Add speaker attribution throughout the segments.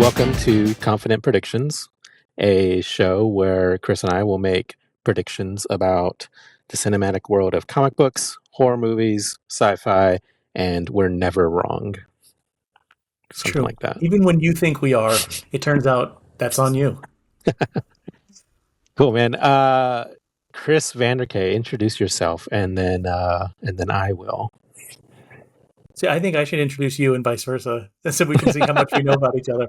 Speaker 1: Welcome to Confident Predictions, a show where Chris and I will make predictions about the cinematic world of comic books, horror movies, sci-fi, and we're never wrong. Something
Speaker 2: True.
Speaker 1: like that.
Speaker 2: Even when you think we are, it turns out that's on you.
Speaker 1: Cool, man. Chris Vanderkay, introduce yourself, and then I will.
Speaker 2: See, I think I should introduce you and vice versa, so we can see how much we know about each other.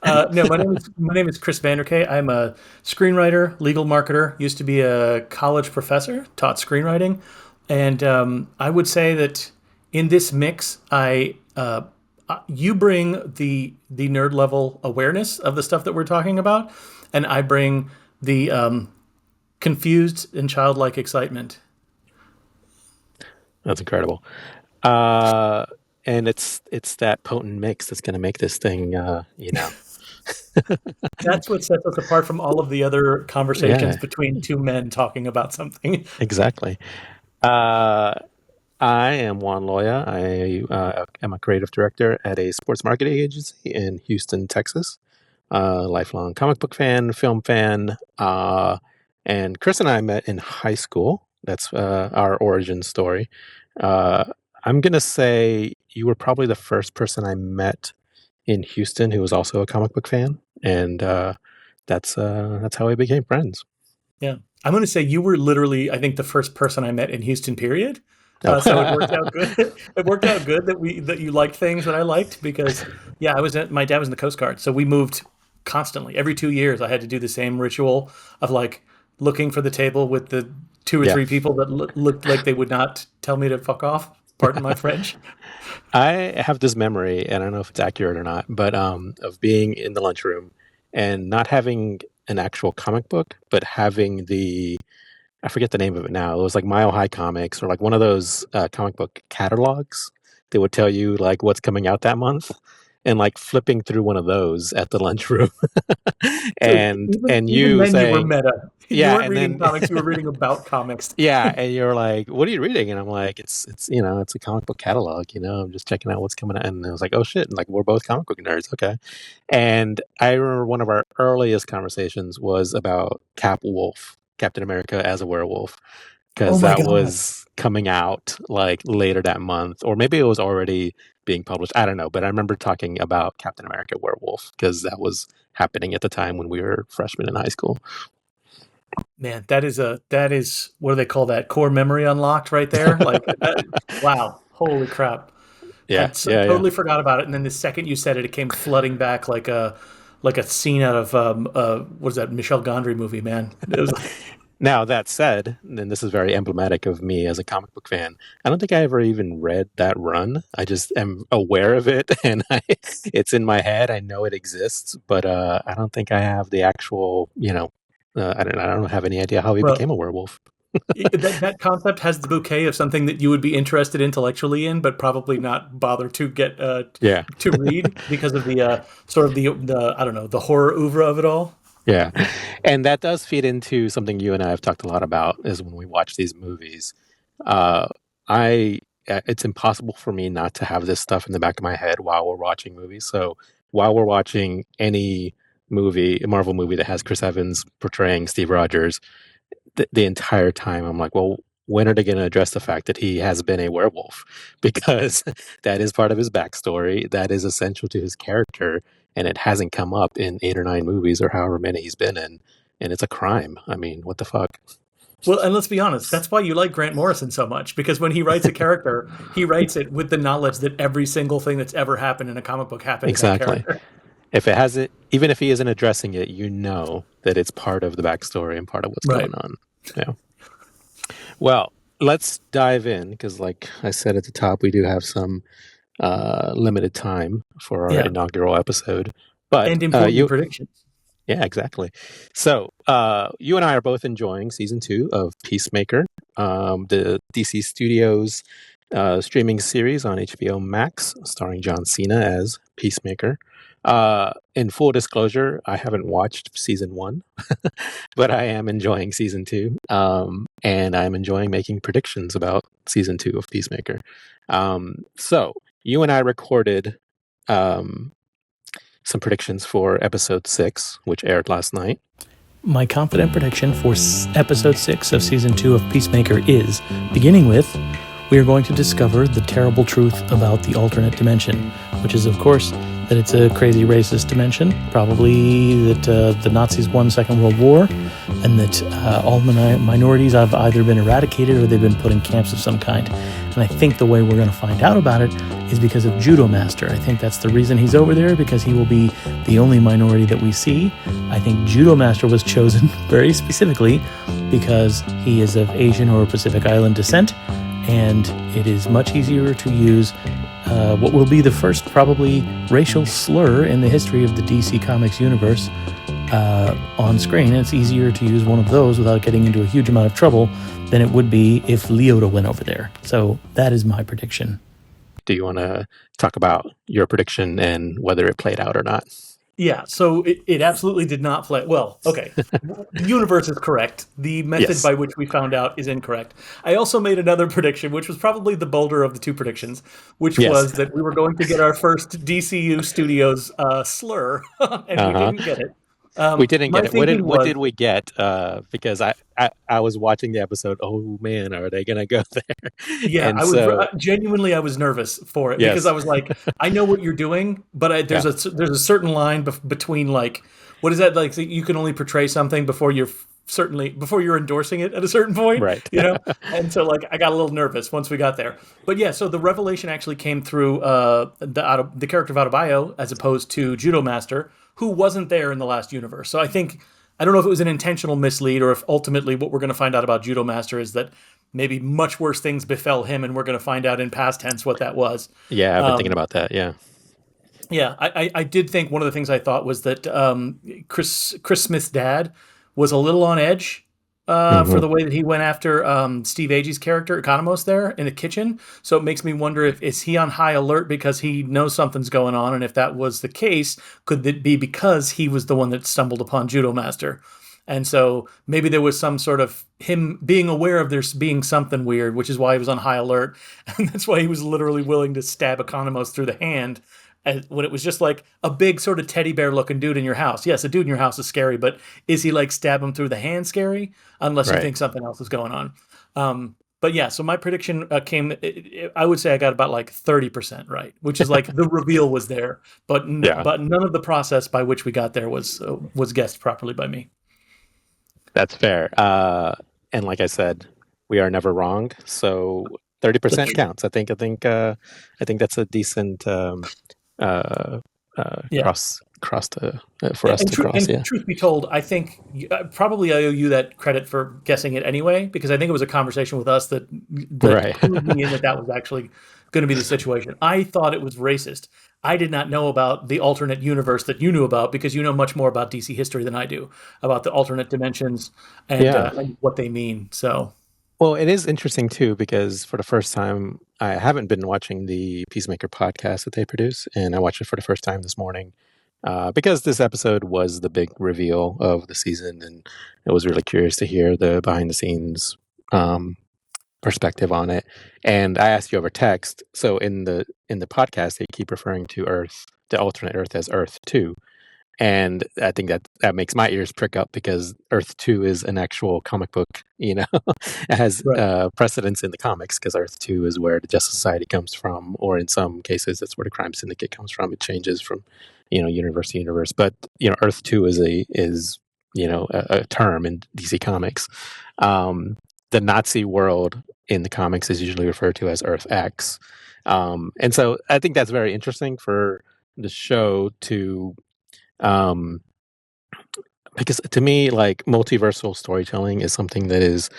Speaker 2: No, my name is Chris Vanderkay. I'm a screenwriter, legal marketer. Used to be a college professor, taught screenwriting, and I would say that in this mix, you bring the nerd level awareness of the stuff that we're talking about, and I bring the confused and childlike excitement.
Speaker 1: That's incredible. And it's that potent mix that's going to make this thing,
Speaker 2: That's what sets us apart from all of the other conversations
Speaker 1: Yeah,
Speaker 2: between two men talking about something.
Speaker 1: exactly. Uh, I am Juan Loya. I am a creative director at a sports marketing agency in Houston, Texas. Lifelong comic book fan, film fan, and Chris and I met in high school. That's our origin story. Uh, I'm gonna say you were probably the first person I met in Houston who was also a comic book fan, and that's how we became friends.
Speaker 2: Yeah. I'm going to say you were literally, I think, the first person I met in Houston, period. So it worked
Speaker 1: Oh.
Speaker 2: out good. It worked out good that you liked things that I liked because, yeah, my dad was in the Coast Guard. So we moved constantly. Every 2 years, I had to do the same ritual of like looking for the table with the two or
Speaker 1: Yeah.
Speaker 2: three people that looked like they would not tell me to fuck off. Pardon my French.
Speaker 1: I have this memory, and I don't know if it's accurate or not, but of being in the lunchroom and not having an actual comic book, but having I forget the name of it now. It was like Mile High Comics or like one of those comic book catalogs that would tell you like what's coming out that month, and like flipping through one of those at the lunchroom,
Speaker 2: Dude,
Speaker 1: and
Speaker 2: even even
Speaker 1: you
Speaker 2: then you were
Speaker 1: saying,
Speaker 2: meta. You
Speaker 1: yeah,
Speaker 2: weren't
Speaker 1: and
Speaker 2: reading
Speaker 1: then
Speaker 2: comics, you were reading about comics.
Speaker 1: yeah, and you're like, "What are you reading?" And I'm like, "It's it's a comic book catalog. I'm just checking out what's coming out." And I was like, "Oh shit!" And like we're both comic book nerds, okay. And I remember one of our earliest conversations was about CapWolf, Captain America as a werewolf,
Speaker 2: Oh
Speaker 1: because
Speaker 2: my
Speaker 1: that
Speaker 2: god.
Speaker 1: was coming out like later that month, or maybe it was already being published. I don't know, but I remember talking about Captain America Werewolf because that was happening at the time when we were freshmen in high school.
Speaker 2: Man, that is what do they call that? Core memory unlocked right there. Wow, holy crap!
Speaker 1: Yeah, yeah.
Speaker 2: Totally forgot about it. And then the second you said it, it came flooding back like a scene out of what is that Michel Gondry movie? Man, it was like,
Speaker 1: Now, that said, and this is very emblematic of me as a comic book fan, I don't think I ever even read that run. I just am aware of it and it's in my head. I know it exists, but I don't think I have the actual, I don't have any idea how he became
Speaker 2: well,
Speaker 1: a werewolf.
Speaker 2: that concept has the bouquet of something that you would be interested intellectually in, but probably not bother to get
Speaker 1: Yeah.
Speaker 2: to read because of the sort of the I don't know the horror oeuvre of it all.
Speaker 1: Yeah. And that does feed into something you and I have talked a lot about is when we watch these movies. Uh, I it's impossible for me not to have this stuff in the back of my head while we're watching movies. So while we're watching any movie, a Marvel movie that has Chris Evans portraying Steve Rogers, the entire time I'm like, well, when are they going to address the fact that he has been a werewolf? Because that is part of his backstory. That is essential to his character, and it hasn't come up in 8 or 9 movies or however many he's been in, and it's a crime. I mean, what the fuck?
Speaker 2: Well, and let's be honest, that's why you like Grant Morrison so much, because when he writes a character, he writes it with the knowledge that every single thing that's ever happened in a comic book happened to that
Speaker 1: Exactly.
Speaker 2: character.
Speaker 1: If it hasn't, even if he isn't addressing it, you know that it's part of the backstory and part of what's
Speaker 2: Right.
Speaker 1: going on. Yeah. Well, let's dive in because, like I said at the top, we do have some limited time for our
Speaker 2: Yeah.
Speaker 1: inaugural episode. But
Speaker 2: And important
Speaker 1: you,
Speaker 2: predictions.
Speaker 1: yeah, exactly. So you and I are both enjoying season 2 of Peacemaker, the DC Studios streaming series on HBO Max, starring John Cena as Peacemaker. In full disclosure, I haven't watched season 1, but I am enjoying season 2, and I'm enjoying making predictions about season 2 of Peacemaker. So you and I recorded um, some predictions for episode 6, which aired last night.
Speaker 2: My confident prediction for episode 6 of season 2 of Peacemaker is, beginning with, we are going to discover the terrible truth about the alternate dimension, which is, of course, that it's a crazy racist dimension, probably that the Nazis won Second World War, and that all minorities have either been eradicated or they've been put in camps of some kind. And I think the way we're going to find out about it is because of Judo Master. I think that's the reason he's over there, because he will be the only minority that we see. I think Judo Master was chosen very specifically because he is of Asian or Pacific Island descent, and it is much easier to use what will be the first probably racial slur in the history of the DC Comics universe on screen. And it's easier to use one of those without getting into a huge amount of trouble than it would be if Leota went over there. So that is my prediction.
Speaker 1: Do you want to talk about your prediction and whether it played out or not?
Speaker 2: Yeah, so it absolutely did not play. Well, okay. The universe is correct. The method by which we found out is incorrect. I also made another prediction, which was probably the bolder of the two predictions, which was that we were going to get our first DCU Studios slur, and we didn't get it.
Speaker 1: We didn't get it. What did we get? Because I was watching the episode. Oh man, are they gonna go there?
Speaker 2: Yeah,
Speaker 1: and
Speaker 2: I was genuinely I was nervous for it because I was like, I know what you're doing, but there's a certain line between like, what is that like? You can only portray something before you're endorsing it at a certain point,
Speaker 1: right?
Speaker 2: And so like I got a little nervous once we got there. But yeah, so the revelation actually came through the character of Adebayo as opposed to Judo Master, who wasn't there in the last universe. So I don't know if it was an intentional mislead or if ultimately what we're going to find out about Judo Master is that maybe much worse things befell him, and we're going to find out in past tense what that was.
Speaker 1: Yeah, I've been thinking about that. Yeah.
Speaker 2: Yeah, I did think one of the things I thought was that Chris Smith's dad was a little on edge for the way that he went after Steve Agee's character, Economos, there in the kitchen. So it makes me wonder is he on high alert because he knows something's going on? And if that was the case, could it be because he was the one that stumbled upon Judo Master? And so maybe there was some sort of him being aware of there being something weird, which is why he was on high alert. And that's why he was literally willing to stab Economos through the hand when it was just like a big sort of teddy bear looking dude in your house. Yes, a dude in your house is scary, but is he like stab him through the hand scary? Unless you think something else is going on. But yeah, so my prediction I would say I got about like 30% right, which is like the reveal was there, but none of the process by which we got there was guessed properly by me.
Speaker 1: That's fair. And like I said, we are never wrong. So 30% counts. I think that's a decent cross for us to cross.
Speaker 2: And truth be told, I think probably I owe you that credit for guessing it anyway, because I think it was a conversation with us that clued me in that was actually going to be the situation. I thought it was racist. I did not know about the alternate universe that you knew about, because you know much more about DC history than I do, about the alternate dimensions and what they mean. So.
Speaker 1: Well, it is interesting too, because for the first time, I haven't been watching the Peacemaker podcast that they produce, and I watched it for the first time this morning because this episode was the big reveal of the season, and I was really curious to hear the behind-the-scenes perspective on it. And I asked you over text. So in the podcast, they keep referring to Earth, the alternate Earth, as Earth 2. And I think that makes my ears prick up, because Earth 2 is an actual comic book, it has precedence in the comics, because Earth 2 is where the Justice Society comes from, or in some cases, that's where the Crime Syndicate comes from. It changes from, universe to universe. But, Earth 2 is a term in DC Comics. The Nazi world in the comics is usually referred to as Earth X. And so I think that's very interesting for the show to, because to me, like, multiversal storytelling is something that is,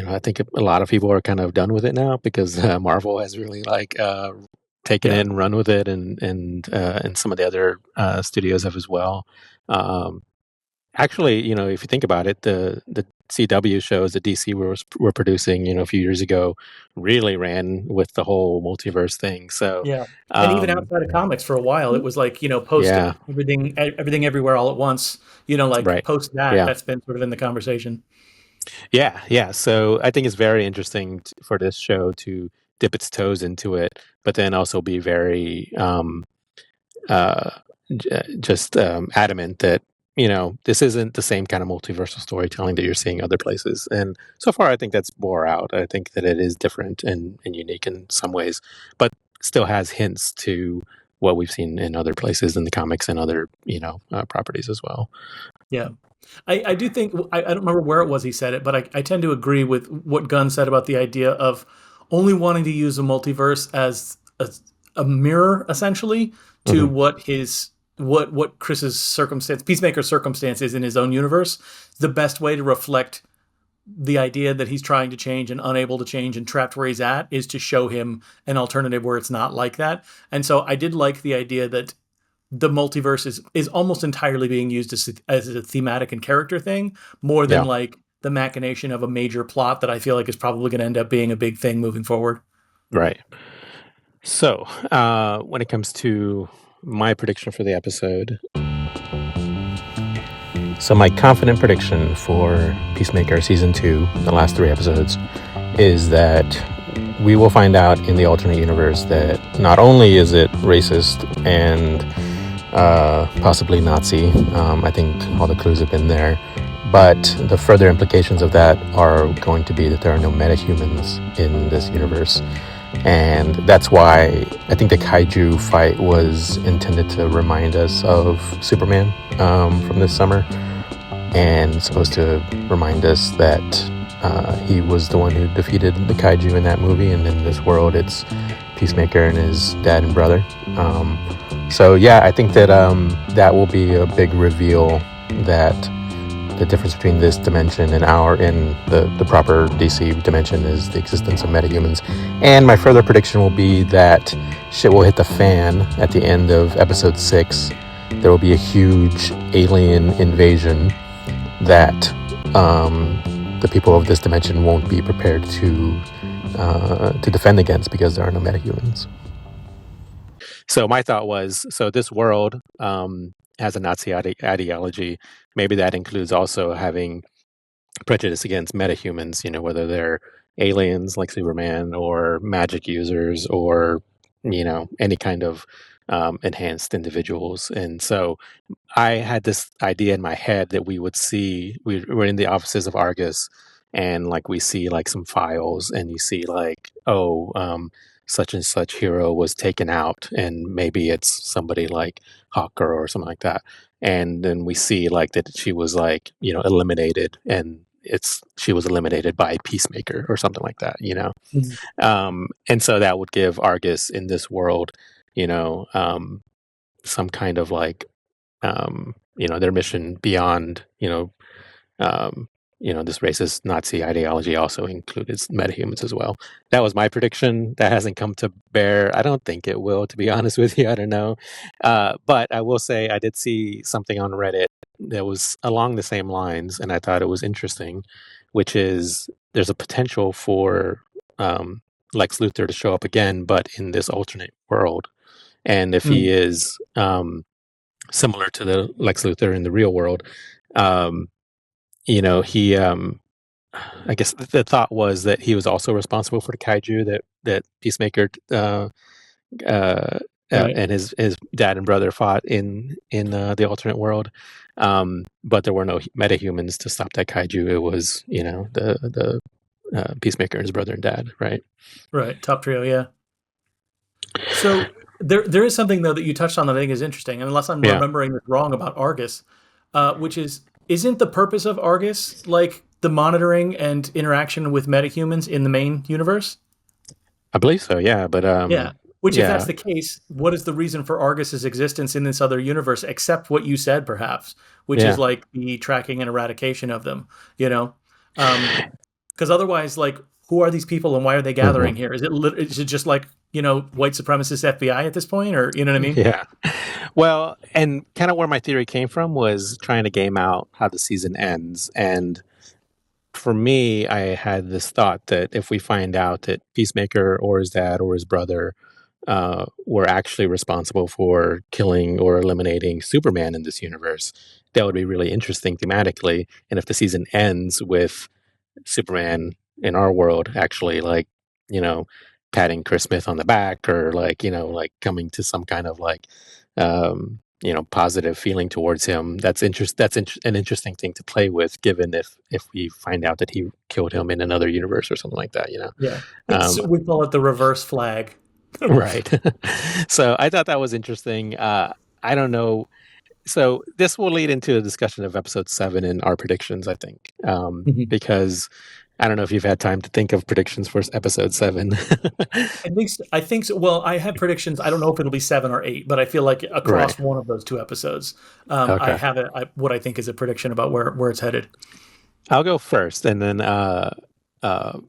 Speaker 1: I think a lot of people are kind of done with it now, because Marvel has really taken it and run with it, and some of the other studios have as well. Actually, if you think about it, the CW shows that DC were producing, a few years ago, really ran with the whole multiverse thing. So
Speaker 2: and even outside of comics, for a while, it was like post everything everywhere all at once. Post that's been sort of in the conversation.
Speaker 1: Yeah. So I think it's very interesting for this show to dip its toes into it, but then also be very just adamant that this isn't the same kind of multiversal storytelling that you're seeing other places. And so far, I think that's bore out. I think that it is different and unique in some ways, but still has hints to what we've seen in other places in the comics and other properties as well.
Speaker 2: Yeah. I do think I don't remember where it was he said it, but I tend to agree with what Gunn said about the idea of only wanting to use a multiverse as a mirror, essentially, to
Speaker 1: Hmm.
Speaker 2: what Chris's circumstance, Peacemaker's circumstance is in his own universe. The best way to reflect the idea that he's trying to change and unable to change and trapped where he's at is to show him an alternative where it's not like that. And so I did like the idea that the multiverse is almost entirely being used as a thematic and character thing more than
Speaker 1: Yeah,
Speaker 2: like the machination of a major plot that I feel like is probably going to end up being a big thing moving forward.
Speaker 1: right. So, when it comes to my prediction for the episode, so my confident prediction for Peacemaker season 2, the last 3 episodes, is that we will find out in the alternate universe that not only is it racist and possibly Nazi, I think all the clues have been there, but the further implications of that are going to be that there are no metahumans in this universe. And that's why I think the kaiju fight was intended to remind us of Superman from this summer, and supposed to remind us that he was the one who defeated the kaiju in that movie, and in this world it's Peacemaker and his dad and brother. So yeah, I think that that will be a big reveal, that the difference between this dimension and the proper DC dimension is the existence of metahumans. And my further prediction will be that shit will hit the fan at the end of episode 6. There will be a huge alien invasion that the people of this dimension won't be prepared to defend against because there are no metahumans. So my thought was, so this world has a Nazi ideology. Maybe that includes also having prejudice against metahumans, whether they're aliens like Superman or magic users or, any kind of enhanced individuals. And so I had this idea in my head that we're in the offices of Argus, and like we see like some files, and you see like, oh, such and such hero was taken out, and maybe it's somebody like Hawker or something like that. And then we see like that she was like, eliminated, and she was eliminated by Peacemaker or something like that.
Speaker 2: Mhm.
Speaker 1: And so that would give Argus in this world, some kind of like their mission beyond, this racist Nazi ideology also included metahumans as well. That was my prediction. That hasn't come to bear. I don't think it will, to be honest with you. I don't know. But I will say I did see something on Reddit that was along the same lines, and I thought it was interesting, which is there's a potential for Lex Luthor to show up again, but in this alternate world. And if he
Speaker 2: Mm.
Speaker 1: is similar to the Lex Luthor in the real world, um, he I guess the thought was that he was also responsible for the kaiju that Peacemaker uh,
Speaker 2: Right.
Speaker 1: and his dad and brother fought in the alternate world. But there were no metahumans to stop that kaiju. It was the Peacemaker and his brother and dad, right?
Speaker 2: Right. Top trio. Yeah. So there is something though that you touched on that I think is interesting, and unless I'm
Speaker 1: Yeah,
Speaker 2: remembering this wrong about Argus, which is isn't the purpose of Argus like the monitoring and interaction with metahumans in the main universe?
Speaker 1: I believe so. Yeah, but
Speaker 2: Yeah. Which, if that's
Speaker 1: yeah,
Speaker 2: the case, what is the reason for Argus's existence in this other universe, except what you said, perhaps, which is
Speaker 1: yeah.
Speaker 2: like the tracking and eradication of them, you know? Because otherwise, like, who are these people and why are they gathering
Speaker 1: Mhm.
Speaker 2: here? Is it just like, white supremacist FBI at this point, or you know what I mean?
Speaker 1: Yeah. Well, and kind of where my theory came from was trying to game out how the season ends. And for me, I had this thought that if we find out that Peacemaker or his dad or his brother were actually responsible for killing or eliminating Superman in this universe, that would be really interesting thematically. And if the season ends with Superman in our world actually like, you know, patting Chris Smith on the back, or like, like coming to some kind of like positive feeling towards him. An interesting thing to play with, given if we find out that he killed him in another universe or something like that.
Speaker 2: Yeah,
Speaker 1: Um,
Speaker 2: we call it the reverse flag.
Speaker 1: right. So I thought that was interesting. I don't know. So this will lead into a discussion of episode 7 and our predictions, I think, because I don't know if you've had time to think of predictions for episode 7.
Speaker 2: I think so. Well, I have predictions. I don't know if it'll be 7 or 8, but I feel like
Speaker 1: Right.
Speaker 2: across one of those two episodes, I
Speaker 1: Okay.
Speaker 2: have what I think is a prediction about where it's headed.
Speaker 1: I'll go first, and then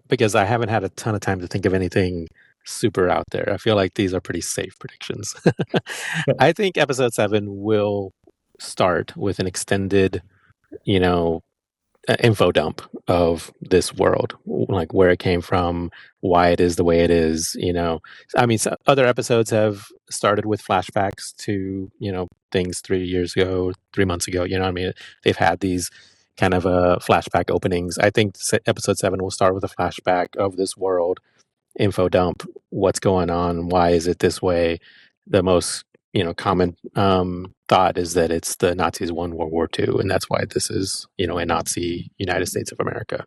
Speaker 1: because I haven't had a ton of time to think of anything super out there, I feel like these are pretty safe predictions.
Speaker 2: Okay.
Speaker 1: I think episode 7 will start with an extended, you know, info dump of this world, like where it came from, why it is the way it is. I mean, other episodes have started with flashbacks to things 3 years ago, 3 months ago. I mean, they've had these kind of flashback openings. I think episode 7 will start with a flashback of this world, info dump, what's going on, why is it this way. The most common thought is that it's the Nazis won World War II, and that's why this is a Nazi United States of America.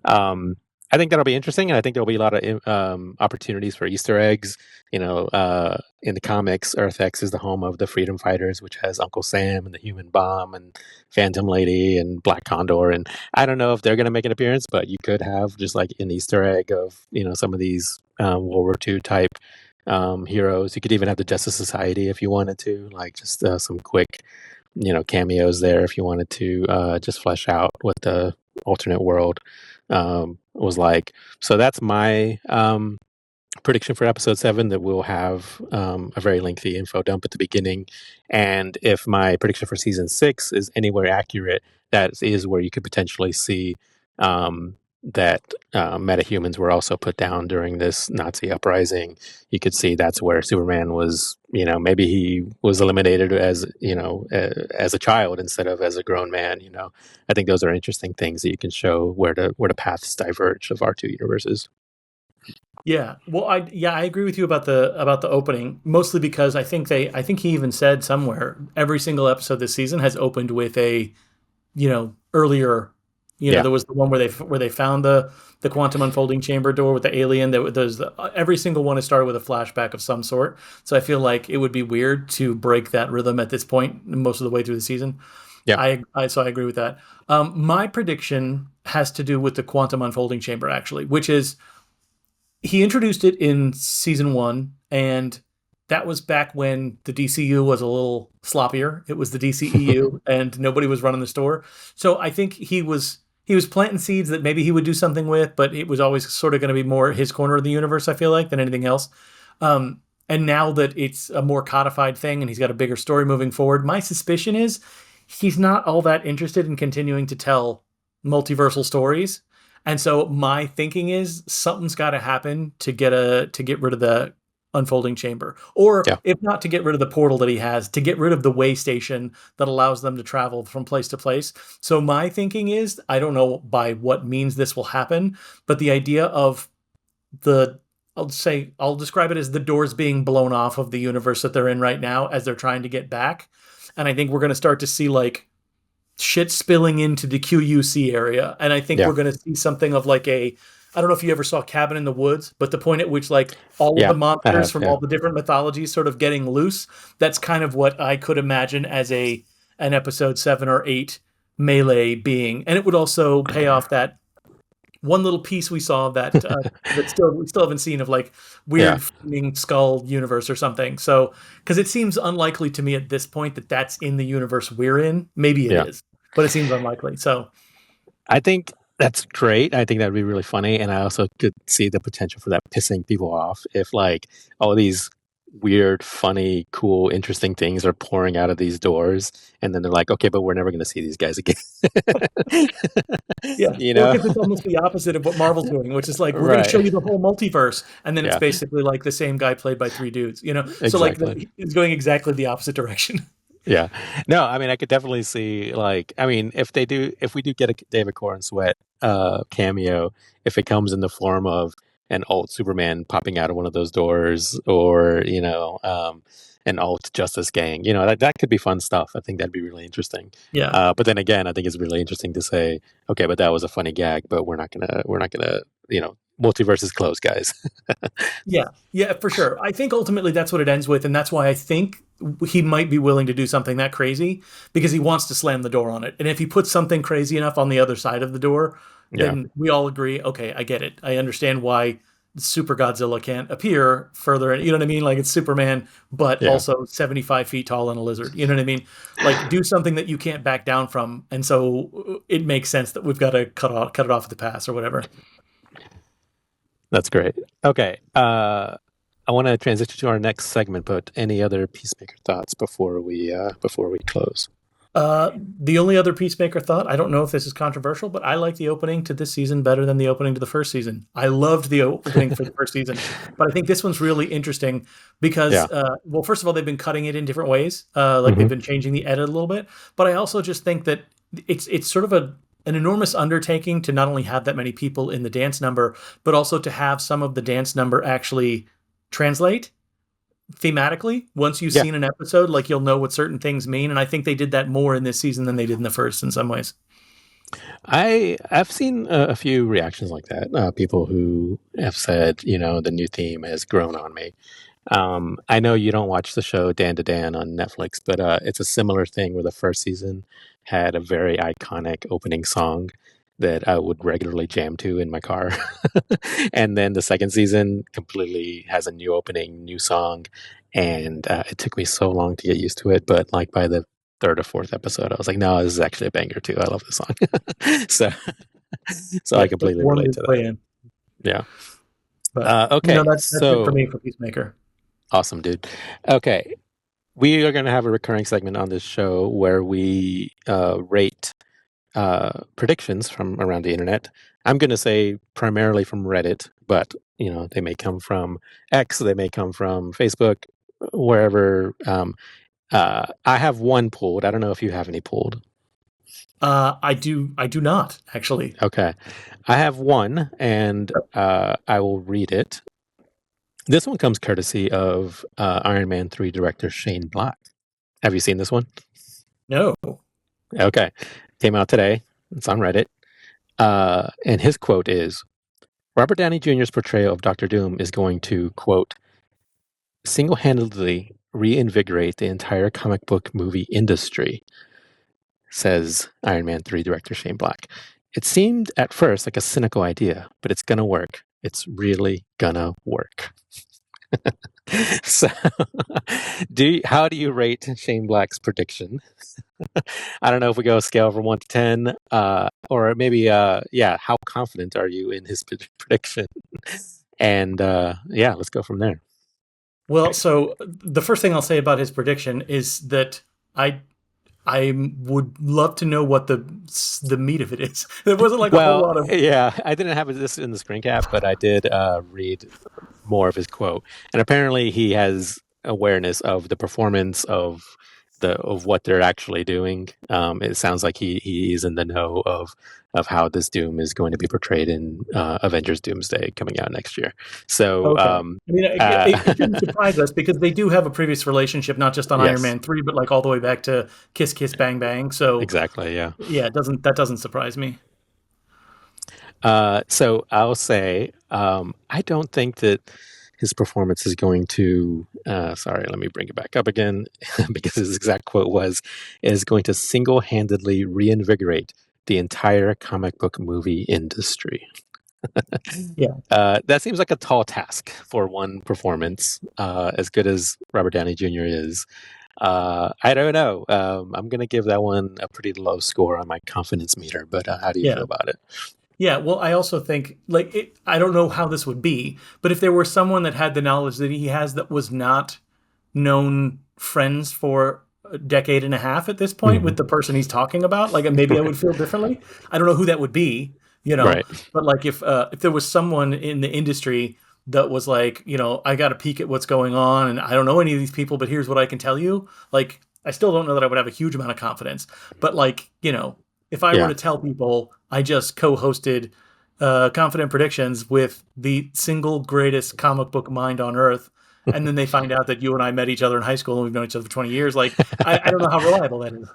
Speaker 1: um, I think that'll be interesting, and I think there'll be a lot of opportunities for Easter eggs. In the comics, Earth X is the home of the Freedom Fighters, which has Uncle Sam and the Human Bomb and Phantom Lady and Black Condor. And I don't know if they're going to make an appearance, but you could have just like an Easter egg of some of these World War II type heroes. You could even have the Justice Society if you wanted to, like just some quick cameos there if you wanted to just flesh out what the alternate world was like. So that's my prediction for episode 7, that we'll have a very lengthy info dump at the beginning. And if my prediction for season 6 is anywhere accurate, that is where you could potentially see that metahumans were also put down during this Nazi uprising. You could see that's where Superman was, maybe he was eliminated as, as a child instead of as a grown man. I think those are interesting things that you can show where the paths diverge of our two universes.
Speaker 2: Yeah. Well, I agree with you about the opening, mostly because I think he even said somewhere every single episode this season has opened with a, earlier,
Speaker 1: Yeah.
Speaker 2: there was the one where they found the quantum unfolding chamber door with the alien. Every single one has started with a flashback of some sort. So I feel like it would be weird to break that rhythm at this point most of the way through the season.
Speaker 1: Yeah.
Speaker 2: So I agree with that. My prediction has to do with the quantum unfolding chamber, actually, which is he introduced it in season 1, and that was back when the DCU was a little sloppier. It was the DCEU, and nobody was running the store. So I think he was planting seeds that maybe he would do something with, but it was always sort of going to be more his corner of the universe, I feel like, than anything else. And now that it's a more codified thing and he's got a bigger story moving forward, my suspicion is he's not all that interested in continuing to tell multiversal stories. And so my thinking is something's got to happen to get rid of the unfolding chamber, or
Speaker 1: Yeah.
Speaker 2: if not to get rid of the portal that he has, to get rid of the way station that allows them to travel from place to place. So my thinking is, I don't know by what means this will happen, but the idea of I'll describe it as the doors being blown off of the universe that they're in right now as they're trying to get back. And I think we're going to start to see like shit spilling into the QUC area. And I think
Speaker 1: Yeah.
Speaker 2: we're going to see something of like I don't know if you ever saw Cabin in the Woods, but the point at which like all of
Speaker 1: Yeah.
Speaker 2: the
Speaker 1: I
Speaker 2: monsters
Speaker 1: have.
Speaker 2: from
Speaker 1: Yeah.
Speaker 2: all the different mythologies sort of getting loose. That's kind of what I could imagine as an episode 7 or 8 melee being. And it would also pay off that one little piece we saw that we still haven't seen of like
Speaker 1: Yeah.
Speaker 2: weird flaming skull universe or something. So because it seems unlikely to me at this point that that's in the universe we're in. Maybe it
Speaker 1: Yeah.
Speaker 2: is, but it seems unlikely. So
Speaker 1: I think that's great. I think that'd be really funny. And I also could see the potential for that pissing people off if like all these weird, funny, cool, interesting things are pouring out of these doors. And then they're like, okay, but we're never going to see these guys again.
Speaker 2: yeah,
Speaker 1: you
Speaker 2: or
Speaker 1: know?
Speaker 2: because it's almost the opposite of what Marvel's doing, which is like we're going to show
Speaker 1: Right.
Speaker 2: you the whole multiverse, and then it's
Speaker 1: Yeah.
Speaker 2: basically like the same guy played by 3 dudes. So like
Speaker 1: Exactly.
Speaker 2: it's going exactly the opposite direction.
Speaker 1: Yeah. No, I mean, I could definitely see like, I mean, if we do get a David Corn Sweat cameo, if it comes in the form of an alt Superman popping out of one of those doors, or an alt Justice Gang. That could be fun stuff. I think that'd be really interesting.
Speaker 2: Yeah.
Speaker 1: But then again, I think it's really interesting to say, okay, but that was a funny gag, but we're not gonna, multiverse is closed, guys.
Speaker 2: Yeah, yeah, for sure. I think ultimately that's what it ends with, and that's why I think he might be willing to do something that crazy because he wants to slam the door on it. And if he puts something crazy enough on the other side of the door,
Speaker 1: Yeah,
Speaker 2: then we all agree, okay, I get it. I understand why Super Godzilla can't appear further. You know what I mean? Like it's Superman, but
Speaker 1: yeah,
Speaker 2: also 75 feet tall and a lizard. You know what I mean? Like do something that you can't back down from. And so it makes sense that we've got to cut it off at the pass or whatever.
Speaker 1: that's great. Okay, I want to transition to our next segment, but any other Peacemaker thoughts before we close?
Speaker 2: The only other Peacemaker thought, I don't know if this is controversial, but I like the opening to this season better than the opening to the first season. I loved the opening for the first season, but I think this one's really interesting because,
Speaker 1: Yeah.
Speaker 2: well, first of all, they've been cutting it in different ways, like they've
Speaker 1: Hmm.
Speaker 2: been changing the edit a little bit. But I also just think that it's sort of an enormous undertaking to not only have that many people in the dance number, but also to have some of the dance number actually translate thematically. Once you've
Speaker 1: Yeah.
Speaker 2: seen an episode, like you'll know what certain things mean, and I think they did that more in this season than they did in the first in some ways.
Speaker 1: I've seen a few reactions like that. People who have said, the new theme has grown on me. I know you don't watch the show Dan to Dan on Netflix, but it's a similar thing where the first season had a very iconic opening song that I would regularly jam to in my car. And then the second season completely has a new opening, new song. And it took me so long to get used to it. But like by the third or fourth episode, I was like, no, this is actually a banger too. I love this song. so, so I
Speaker 2: Yeah, it's
Speaker 1: completely
Speaker 2: warmed
Speaker 1: relate
Speaker 2: its
Speaker 1: to that.
Speaker 2: way in.
Speaker 1: Yeah.
Speaker 2: But
Speaker 1: Okay.
Speaker 2: that's it for
Speaker 1: So
Speaker 2: me for Peacemaker.
Speaker 1: awesome, dude. Okay. We are going to have a recurring segment on this show where we rate predictions from around the internet. I'm going to say primarily from Reddit, but they may come from X, they may come from Facebook, wherever. I have one pulled. I don't know if you have any pulled.
Speaker 2: I do not actually.
Speaker 1: Okay, I have one, and I will read it. This one comes courtesy of Iron Man 3 director Shane Black. Have you seen this one?
Speaker 2: No.
Speaker 1: Okay, came out today. It's on Reddit. And his quote is, Robert Downey Jr.'s portrayal of Doctor Doom is going to, quote, single-handedly reinvigorate the entire comic book movie industry, says Iron Man 3 director Shane Black. It seemed at first like a cynical idea, but it's gonna work. It's really gonna work. So, how do you rate Shane Black's prediction? I don't know if we go scale from 1 to 10, or maybe, how confident are you in his prediction? And let's go from there.
Speaker 2: Well, so the first thing I'll say about his prediction is that I I would love to know what the meat of it is. There wasn't like a whole
Speaker 1: Well,
Speaker 2: lot of
Speaker 1: yeah, I didn't have this in the screen cap, but I did read more of his quote, and apparently he has awareness of the performance of what they're actually doing. It sounds like he is in the know of how this Doom is going to be portrayed in Avengers Doomsday coming out next year. So
Speaker 2: okay. I mean, it shouldn't surprise us because they do have a previous relationship, not just on Iron
Speaker 1: yes,
Speaker 2: Man 3, but like all the way back to Kiss Kiss Bang Bang. So
Speaker 1: exactly, yeah.
Speaker 2: yeah, that doesn't surprise me.
Speaker 1: So I'll say I don't think that his performance is going to. Sorry, let me bring it back up again because his exact quote was, "Is going to single-handedly reinvigorate the entire comic book movie industry."
Speaker 2: Yeah.
Speaker 1: That seems like a tall task for one performance, as good as Robert Downey Jr. is. I don't know. I'm going to give that one a pretty low score on my confidence meter, but how do you
Speaker 2: Yeah.
Speaker 1: feel about it?
Speaker 2: Yeah, well, I also think like I don't know how this would be, but if there were someone that had the knowledge that he has that was not known friends for a decade and a half at this point
Speaker 1: Mhm.
Speaker 2: with the person he's talking about, like maybe I would feel differently. I don't know who that would be,
Speaker 1: Right.
Speaker 2: but like if there was someone in the industry that was like, I got to peek at what's going on, and I don't know any of these people, but here's what I can tell you. Like, I still don't know that I would have a huge amount of confidence, but like, if I were
Speaker 1: Yeah.
Speaker 2: to tell people I just co-hosted, confident predictions with the single greatest comic book mind on earth, and then they find out that you and I met each other in high school and we've known each other for 20 years. Like, I don't know how reliable that is.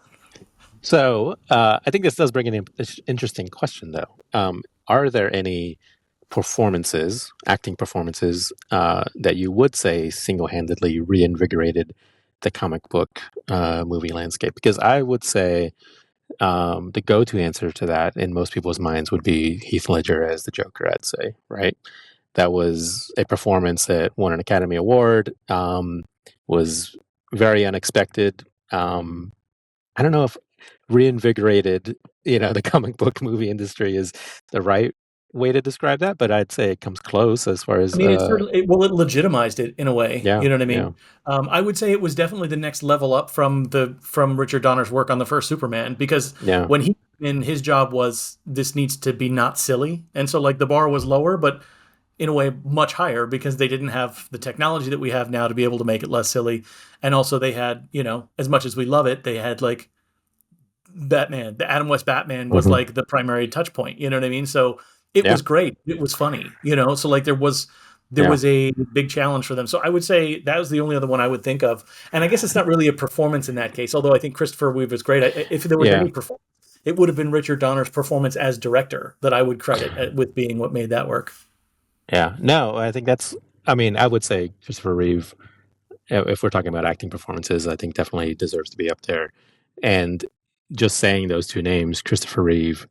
Speaker 1: So I think this does bring an interesting question, though. Are there any performances, acting performances, that you would say single-handedly reinvigorated the comic book movie landscape? Because I would say the go-to answer to that in most people's minds would be Heath Ledger as the Joker. I'd say, right? That was a performance that won an Academy Award. Was very unexpected. I don't know if reinvigorated, the comic book movie industry is the right way to describe that, but I'd say it comes close as far
Speaker 2: I
Speaker 1: as
Speaker 2: mean, it legitimized it in a way.
Speaker 1: yeah,
Speaker 2: You know what I
Speaker 1: yeah,
Speaker 2: mean? I would say it was definitely the next level up from Richard Donner's work on the first Superman, because
Speaker 1: yeah,
Speaker 2: when he in his job was this needs to be not silly, and so like the bar was lower, but in a way much higher because they didn't have the technology that we have now to be able to make it less silly, and also they had as much as we love it, they had like Batman, the Adam West Batman was
Speaker 1: hmm,
Speaker 2: like the primary touch point. You know what I mean? So it
Speaker 1: yeah,
Speaker 2: was great. It was funny. So like there
Speaker 1: yeah,
Speaker 2: was a big challenge for them. So I would say that was the only other one I would think of. And I guess it's not really a performance in that case, although I think Christopher Reeve is great. If there was
Speaker 1: yeah,
Speaker 2: any performance, it would have been Richard Donner's performance as director that I would credit with being what made that work.
Speaker 1: yeah. No, I think that's. I mean, I would say Christopher Reeve. If we're talking about acting performances, I think definitely deserves to be up there. And just saying those two names, Christopher Reeve,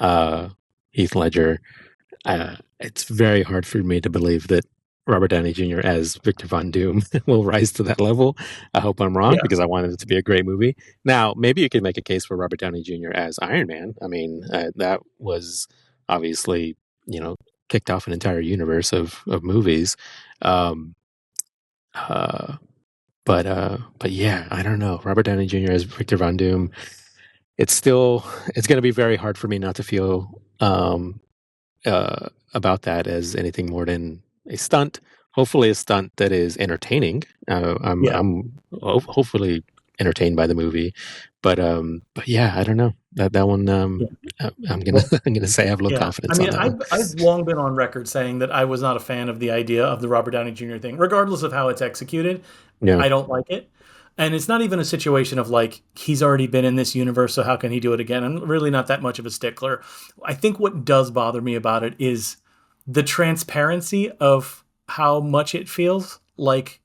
Speaker 1: uh, Heath Ledger, it's very hard for me to believe that Robert Downey Jr. as Victor Von Doom will rise to that level. I hope I'm wrong
Speaker 2: Yeah.
Speaker 1: because I wanted it to be a great movie. Now, maybe you could make a case for Robert Downey Jr. as Iron Man. I mean, that was obviously, you know, kicked off an entire universe of movies. Um, uh, but yeah, I don't know. Robert Downey Jr. as Victor Von Doom. It's going to be very hard for me not to feel about that as anything more than a stunt. Hopefully, a stunt that is entertaining.
Speaker 2: Yeah.
Speaker 1: I'm hopefully entertained by the movie, but yeah, I don't know that one.
Speaker 2: Yeah.
Speaker 1: I'm gonna
Speaker 2: Well,
Speaker 1: I'm gonna say I have low
Speaker 2: yeah, I
Speaker 1: confidence on
Speaker 2: mean,
Speaker 1: that one.
Speaker 2: I've long been on record saying that I was not a fan of the idea of the Robert Downey Jr. thing, regardless of how it's executed.
Speaker 1: Yeah,
Speaker 2: I don't like it, and it's not even a situation of like he's already been in this universe, so how can he do it again? I'm really not that much of a stickler. I think what does bother me about it is the transparency of how much it feels like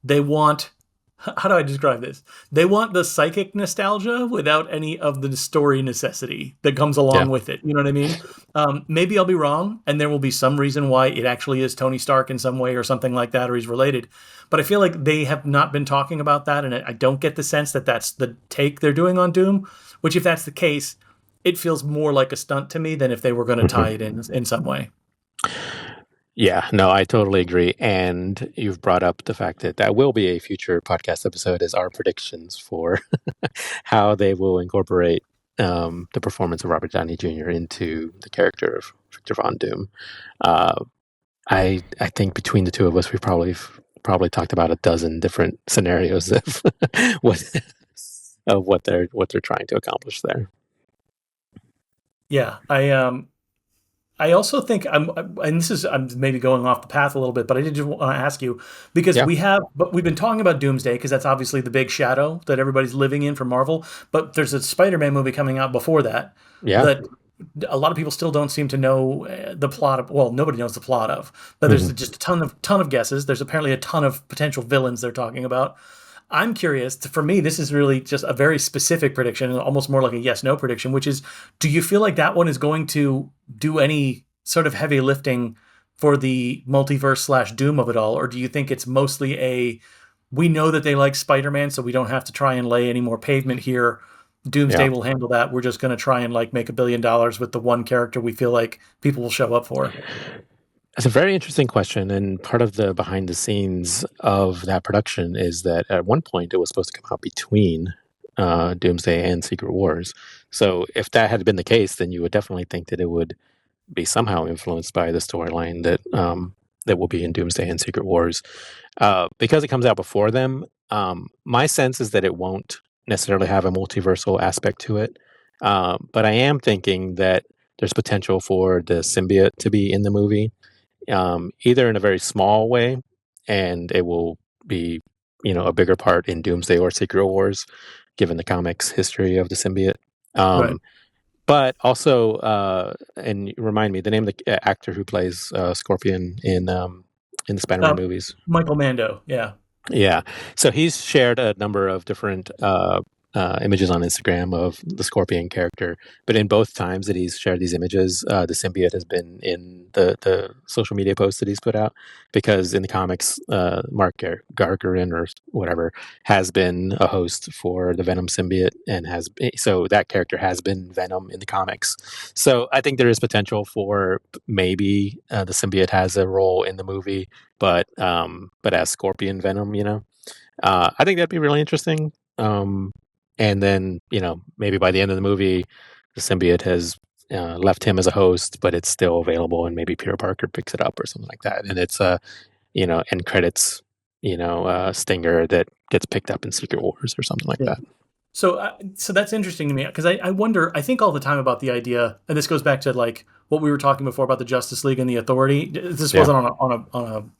Speaker 2: they want, how do I describe this? They want the psychic nostalgia without any of the story necessity that comes
Speaker 1: yeah,
Speaker 2: along with it. You know what I mean? Maybe I'll be wrong, and there will be some reason why it actually is Tony Stark in some way or something like that, or he's related. But I feel like they have not been talking about that, and I don't get the sense that that's the take they're doing on Doom. Which, if that's the case, it feels more like a stunt to me than if they were going to tie
Speaker 1: mhm.
Speaker 2: it in some way.
Speaker 1: Yeah. No, I totally agree. And you've brought up the fact that that will be a future podcast episode as our predictions for how they will incorporate the performance of Robert Downey Jr. into the character of Victor Von Doom. Uh, I think between the two of us, we've probably talked about a dozen different scenarios of what what they're trying to accomplish there.
Speaker 2: Yeah, I also think and this is I'm maybe going off the path a little bit, but I did just want to ask you because
Speaker 1: Yeah,
Speaker 2: we've been talking about Doomsday because that's obviously the big shadow that everybody's living in for Marvel. But there's a Spider-Man movie coming out before that
Speaker 1: yeah,
Speaker 2: that a lot of people still don't seem to know the plot of. Well, nobody knows the plot of. But there's
Speaker 1: hmm,
Speaker 2: just a ton of guesses. There's apparently a ton of potential villains they're talking about. I'm curious. For me, this is really just a very specific prediction, almost more like a yes no prediction, which is do you feel like that one is going to do any sort of heavy lifting for the multiverse slash doom of it all? Or do you think it's mostly we know that they like Spider Man, so we don't have to try and lay any more pavement here?
Speaker 1: yeah.
Speaker 2: Doomsday will handle that. We're just going to try and like make $1 billion with the one character we feel like people will show up for.
Speaker 1: That's a very interesting question, and part of the behind the scenes of that production is that at one point it was supposed to come out between Doomsday and Secret Wars. So if that had been the case, then you would definitely think that it would be somehow influenced by the storyline that will be in Doomsday and Secret Wars. Because it comes out before them, my sense is that it won't necessarily have a multiversal aspect to it. But I am thinking that there's potential for the symbiote to be in the movie, either in a very small way, and it will be, a bigger part in Doomsday or Secret Wars, given the comics history of the symbiote.
Speaker 2: Right.
Speaker 1: Um, but also, and remind me the name of the actor who plays Scorpion in the Spider-Man
Speaker 2: Uh,
Speaker 1: movies.
Speaker 2: Michael Mando. Yeah.
Speaker 1: Yeah. So he's shared a number of different images on Instagram of the Scorpion character. But in both times that he's shared these images, the symbiote has been in the social media posts that he's put out. Because in the comics, Mark Gargarin or whatever has been a host for the Venom symbiote, and so that character has been Venom in the comics. So I think there is potential for maybe the symbiote has a role in the movie, but as Scorpion Venom, I think that'd be really interesting. And then maybe by the end of the movie, the symbiote has left him as a host, but it's still available, and maybe Peter Parker picks it up or something like that, and it's end credits, stinger that gets picked up in Secret Wars or something like
Speaker 2: Yeah.
Speaker 1: that.
Speaker 2: So that's interesting to me because I wonder. I think all the time about the idea, and this goes back to like what we were talking before about the Justice League and the Authority. This
Speaker 1: Yeah,
Speaker 2: wasn't on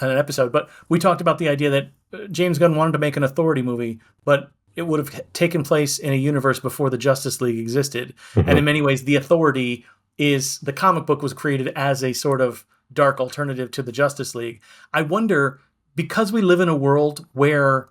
Speaker 2: an episode, but we talked about the idea that James Gunn wanted to make an Authority movie, but it would have taken place in a universe before the Justice League existed. And
Speaker 1: hmm
Speaker 2: in many ways, the Authority is the comic book was created as a sort of dark alternative to the Justice League. I wonder because we live in a world where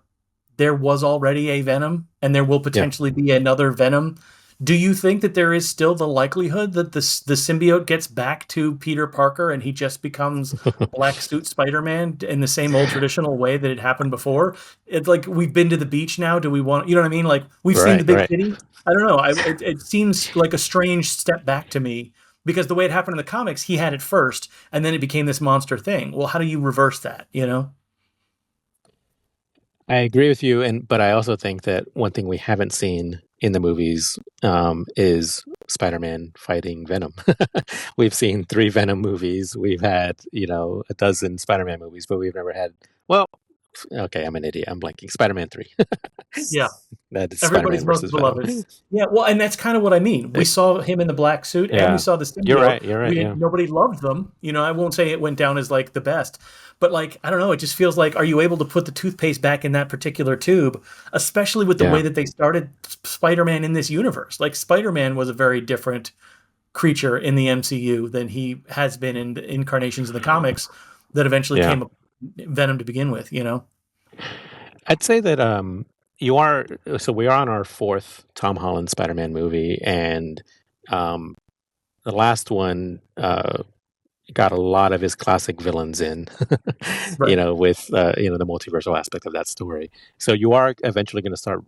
Speaker 2: there was already a Venom and there will
Speaker 1: yeah.
Speaker 2: potentially be another Venom. Do you think that there is still the likelihood that the symbiote gets back to Peter Parker and he just becomes Black Suit Spider-Man in the same old traditional way that it happened before? It's like we've been to the beach now. Do we want, you know what I mean? Like we've seen the
Speaker 1: Right,
Speaker 2: big
Speaker 1: right.
Speaker 2: city. I don't know. It seems like a strange step back to me because the way it happened in the comics, he had it first and then it became this monster thing. Well, how do you reverse that? You know?
Speaker 1: I agree with you, but I also think that one thing we haven't seen in the movies is Spider-Man fighting Venom. We've seen 3 Venom movies. We've had a dozen Spider-Man movies, but we've never had. Well, okay, I'm an idiot. I'm blanking. Spider-Man 3.
Speaker 2: Yeah.
Speaker 1: That is
Speaker 2: Everybody's
Speaker 1: Spider-Man
Speaker 2: most
Speaker 1: versus Venom.
Speaker 2: beloved. Yeah, well, and that's kind of what I mean. We
Speaker 1: Eh,
Speaker 2: saw him in the black suit, and we
Speaker 1: yeah,
Speaker 2: saw the
Speaker 1: you're
Speaker 2: symbiote.
Speaker 1: right. You're right.
Speaker 2: We
Speaker 1: Yeah,
Speaker 2: nobody loved them. You know, I won't say it went down as like the best, but like I don't know. It just feels like, are you able to put the toothpaste back in that particular tube, especially with the way
Speaker 1: yeah,
Speaker 2: that they started Spider-Man in this universe? Like Spider-Man was a very different creature in the MCU than he has been in the incarnations in the comics that eventually
Speaker 1: yeah.
Speaker 2: came up Venom to begin with. You know?
Speaker 1: I'd say that you are. So we are on our 4th Tom Holland Spider-Man movie, and um, the last one got a lot of his classic villains in,
Speaker 2: Right.
Speaker 1: with the multiversal aspect of that story. So you are eventually going to start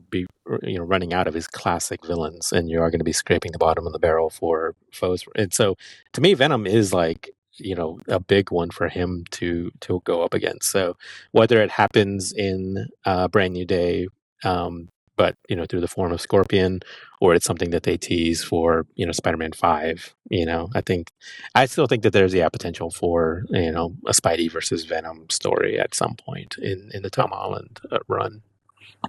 Speaker 1: running out of his classic villains, and you are going to be scraping the bottom of the barrel for foes. And so, to me, Venom is like a big one for him to go up against. So whether it happens in Brand New Day, but through the form of Scorpion, or it's something that they tease for Spider-Man 5. I still think that there's potential for a Spidey versus Venom story at some point in the Tom Holland run.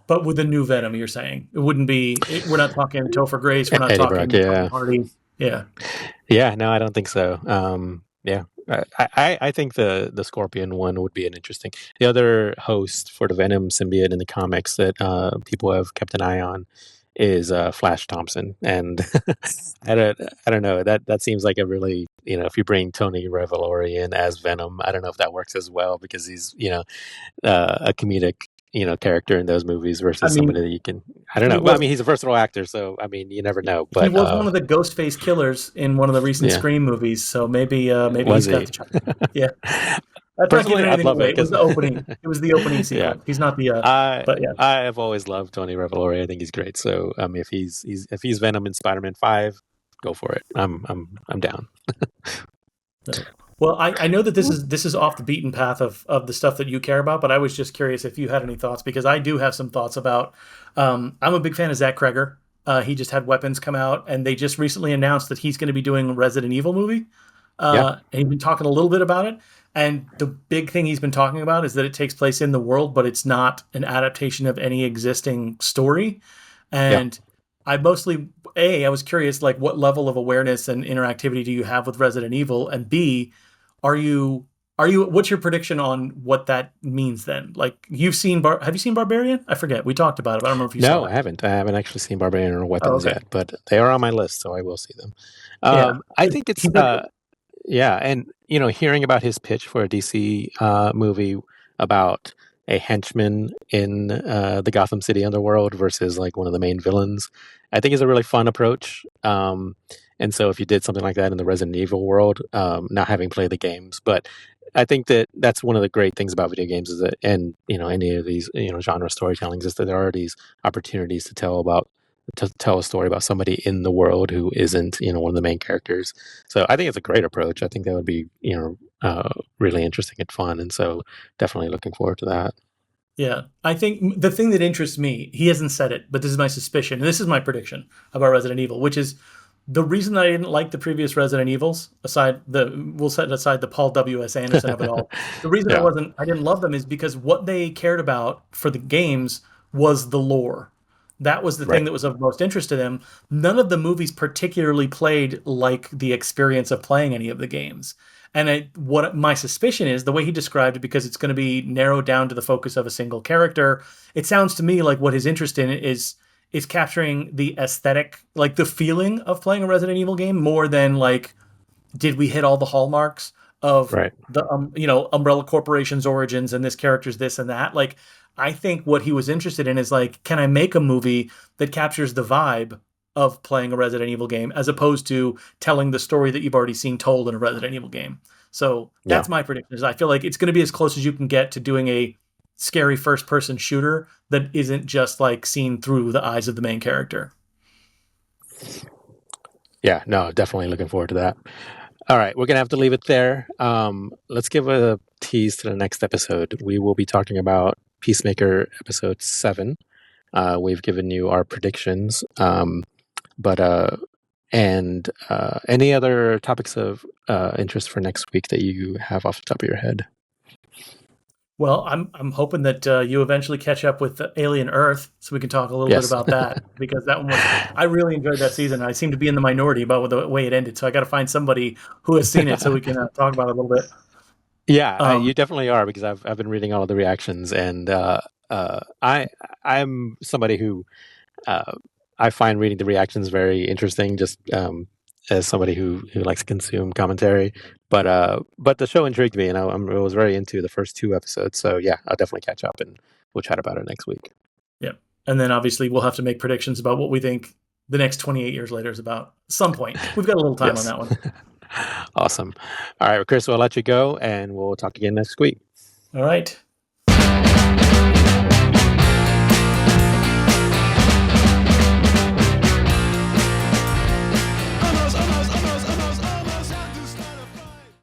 Speaker 2: But with the new Venom, you're saying it wouldn't be. We're not talking Topher Grace. We're not
Speaker 1: Eddie Brock,
Speaker 2: talking Tom
Speaker 1: yeah,
Speaker 2: Hardy. Yeah,
Speaker 1: yeah. No, I don't think so. Yeah, I think the Scorpion one would be an interesting. The other host for the Venom symbiote in the comics that people have kept an eye on is Flash Thompson, and I don't know, that seems like a really, if you bring Tony Revolori in as Venom, I don't know if that works as well, because he's a comedic character in those movies
Speaker 2: I
Speaker 1: versus somebody
Speaker 2: mean,
Speaker 1: that you can, I don't
Speaker 2: he
Speaker 1: know, but I
Speaker 2: was
Speaker 1: mean he's a versatile actor, so I mean you never know,
Speaker 2: he
Speaker 1: but
Speaker 2: was one of the Ghostface killers in one of the recent
Speaker 1: yeah,
Speaker 2: Scream movies. So maybe
Speaker 1: was
Speaker 2: he's got
Speaker 1: he?
Speaker 2: the chance. Yeah, that's not
Speaker 1: Personally,
Speaker 2: giving
Speaker 1: I'd
Speaker 2: anything
Speaker 1: love
Speaker 2: away.
Speaker 1: it
Speaker 2: It was
Speaker 1: because
Speaker 2: the opening. It was the opening
Speaker 1: yeah,
Speaker 2: sequence. He's not the.
Speaker 1: I
Speaker 2: But yeah.
Speaker 1: I have always loved Tony Revolori. I think he's great. So if if he's Venom in Spider-Man 5, go for it. I'm down.
Speaker 2: No. Well, I know that this is off the beaten path of the stuff that you care about, but I was just curious if you had any thoughts because I do have some thoughts about. I'm a big fan of Zach Cregger. He just had Weapons come out, and they just recently announced that he's going to be doing a Resident Evil movie.
Speaker 1: Yeah,
Speaker 2: And he's been talking a little bit about it. And the big thing he's been talking about is that it takes place in the world, but it's not an adaptation of any existing story.
Speaker 1: yeah.
Speaker 2: And I was curious, like, what level of awareness and interactivity do you have with Resident Evil? And B, are you, what's your prediction on what that means then? Like, have you seen Barbarian? I forget. We talked about it, but I don't remember if you saw
Speaker 1: No,
Speaker 2: it.
Speaker 1: I haven't. I haven't actually seen Barbarian or
Speaker 2: Oh,
Speaker 1: Weapons
Speaker 2: okay.
Speaker 1: yet, but they are on my list, so I will see them.
Speaker 2: Yeah.
Speaker 1: I think it's
Speaker 2: He's like,
Speaker 1: yeah, and hearing about his pitch for a DC movie about a henchman in the Gotham City underworld versus like one of the main villains, I think is a really fun approach. And so if you did something like that in the Resident Evil world, not having played the games, but I think that that's one of the great things about video games is that, and any of these genre storytellings is that there are these opportunities to tell a story about somebody in the world who isn't one of the main characters. So I think it's a great approach. I think that would be really interesting and fun, and so definitely looking forward to that.
Speaker 2: yeah, I think the thing that interests me, he hasn't said it, but this is my suspicion, and this is my prediction about Resident Evil, which is the reason that I didn't like the previous Resident Evils, we'll set aside the Paul W.S. Anderson of it all. The reason
Speaker 1: Yeah,
Speaker 2: I didn't love them is because what they cared about for the games was the lore. That was the thing
Speaker 1: right,
Speaker 2: that was of most interest to them. None of the movies particularly played like the experience of playing any of the games. And what my suspicion is, the way he described it, because it's going to be narrowed down to the focus of a single character, it sounds to me like what his interest in is capturing the aesthetic, like the feeling of playing a Resident Evil game, more than like, did we hit all the hallmarks of
Speaker 1: right.
Speaker 2: the Umbrella Corporation's origins and this character's this and that? Like, I think what he was interested in is like, can I make a movie that captures the vibe of playing a Resident Evil game as opposed to telling the story that you've already seen told in a Resident Evil game? So
Speaker 1: Yeah,
Speaker 2: that's my prediction. Is I feel like it's going to be as close as you can get to doing a scary first person shooter that isn't just like seen through the eyes of the main character.
Speaker 1: yeah. No, definitely looking forward to that. All right, we're gonna have to leave it there. Let's give a tease to the next episode. We will be talking about Peacemaker episode 7. We've given you our predictions, but and any other topics of interest for next week that you have off the top of your head?
Speaker 2: Well, I'm hoping that you eventually catch up with Alien Earth, so we can talk a little bit
Speaker 1: Yes.
Speaker 2: about that, because that one was, I really enjoyed that season. I seem to be in the minority about the way it ended, so I got to find somebody who has seen it so we can talk about it a little bit.
Speaker 1: Yeah,
Speaker 2: Um,
Speaker 1: you definitely are because I've been reading all of the reactions, and I'm somebody who uh, I find reading the reactions very interesting, just as somebody who likes to consume commentary. But the show intrigued me, and I was very into the first 2 episodes. So yeah, I'll definitely catch up, and we'll chat about it next week.
Speaker 2: yeah, and then obviously we'll have to make predictions about what we think the next 28 years later is about. Some point, we've got a little time on
Speaker 1: Yes.
Speaker 2: that one.
Speaker 1: Awesome. All right, Chris, we'll let you go, and we'll talk again next week.
Speaker 2: All right.